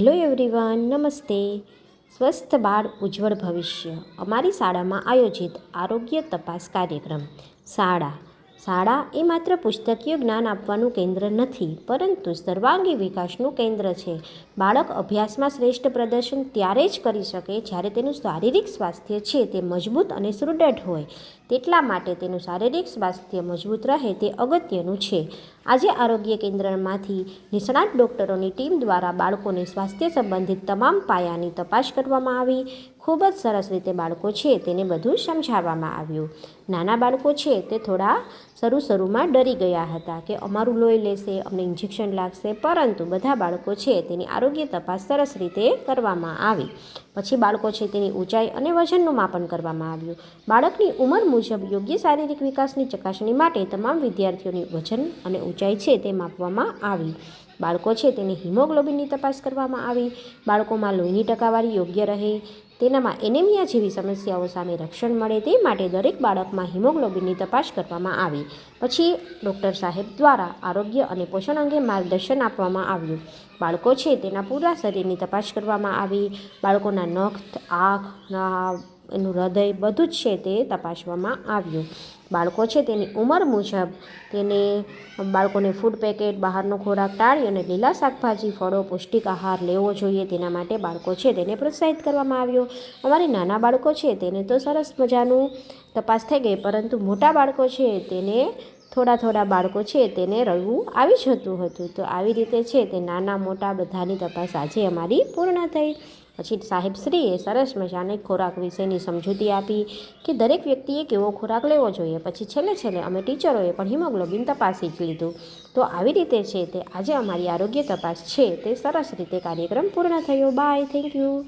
Hello everyone, નમસ્તે. સ્વસ્થ બાળ ઉજ્જવળ ભવિષ્ય અમારી શાળામાં આયોજિત આરોગ્ય તપાસ કાર્યક્રમ. શાળા એ માત્ર પુસ્તકીય જ્ઞાન આપવાનું કેન્દ્ર નથી, પરંતુ સર્વાંગી વિકાસનું કેન્દ્ર છે. બાળક અભ્યાસમાં શ્રેષ્ઠ પ્રદર્શન ત્યારે જ કરી શકે જ્યારે તેનું શારીરિક સ્વાસ્થ્ય છે તે મજબૂત અને સુદૃઢ હોય. તેટલા માટે તેનું શારીરિક સ્વાસ્થ્ય મજબૂત રહે તે અગત્યનું છે. આજે આરોગ્ય કેન્દ્રમાંથી નિષ્ણાત ડૉક્ટરોની ટીમ દ્વારા બાળકોને સ્વાસ્થ્ય સંબંધિત તમામ પાયાની તપાસ કરવામાં આવી. ખૂબ જ સરસ રીતે બાળકો છે તેને બધું સમજાવવામાં આવ્યું. નાના બાળકો છે તે થોડા શરૂમાં ડરી ગયા હતા કે અમારું લોહી લેશે, અમને ઇન્જેક્શન લાગશે, પરંતુ બધા બાળકો છે તેની આરોગ્ય તપાસ સરસ રીતે કરવામાં આવી. પછી બાળકો છે તેની ઊંચાઈ અને વજનનું માપન કરવામાં આવ્યું. બાળકની ઉંમર મુજબ યોગ્ય શારીરિક વિકાસની ચકાસણી માટે તમામ વિદ્યાર્થીઓની વજન અને ઊંચાઈ છે તે માપવામાં આવી. બાળકો છે તેની હિમોગ્લોબિનની તપાસ કરવામાં આવી. બાળકોમાં લોહીની ટકાવારી યોગ્ય રહે, તેનામાં એનેમિયા જેવી સમસ્યાઓ સામે રક્ષણ મળે તે માટે દરેક બાળકમાં હિમોગ્લોબિનની તપાસ કરવામાં આવી. પછી ડૉક્ટર સાહેબ દ્વારા આરોગ્ય અને પોષણ અંગે માર્ગદર્શન આપવામાં આવ્યું. બાળકો છે તેના પૂરા શરીરની તપાસ કરવામાં આવી. બાળકોના નખ, આંખ, એનું હૃદય બધું જ છે તે તપાસવામાં આવ્યું. બાળકો છે તેની ઉંમર મુજબ બાળકોને ફૂડ પેકેટ, બહારનો ખોરાક ટાળી અને લીલા શાકભાજી, ફળો, પૌષ્ટિક આહાર લેવો જોઈએ. તેના માટે બાળકો છે તેને પ્રોત્સાહિત કરવામાં આવ્યો. અમારી નાના બાળકો છે તેને તો સરસ મજાનું તપાસ થઈ ગઈ, પરંતુ મોટા બાળકો છે તેને થોડા બાળકો છે તેને રડવું આવી જતું હતું. તો આવી રીતે છે તે નાના મોટા બધાની તપાસ આજે અમારી પૂર્ણ થઈ. પછી સાહેબશ્રીએ સરસ મજાની ખોરાક વિશેની સમજૂતી આપી કે દરેક વ્યક્તિએ કેવો ખોરાક લેવો જોઈએ. પછી છેલ્લે અમે ટીચરોએ પણ હિમોગ્લોબિન તપાસી જ લીધું. તો આવી રીતે છે તે આજે અમારી આરોગ્ય તપાસ છે તે સરસ રીતે કાર્યક્રમ પૂર્ણ થયો. Bye, thank you.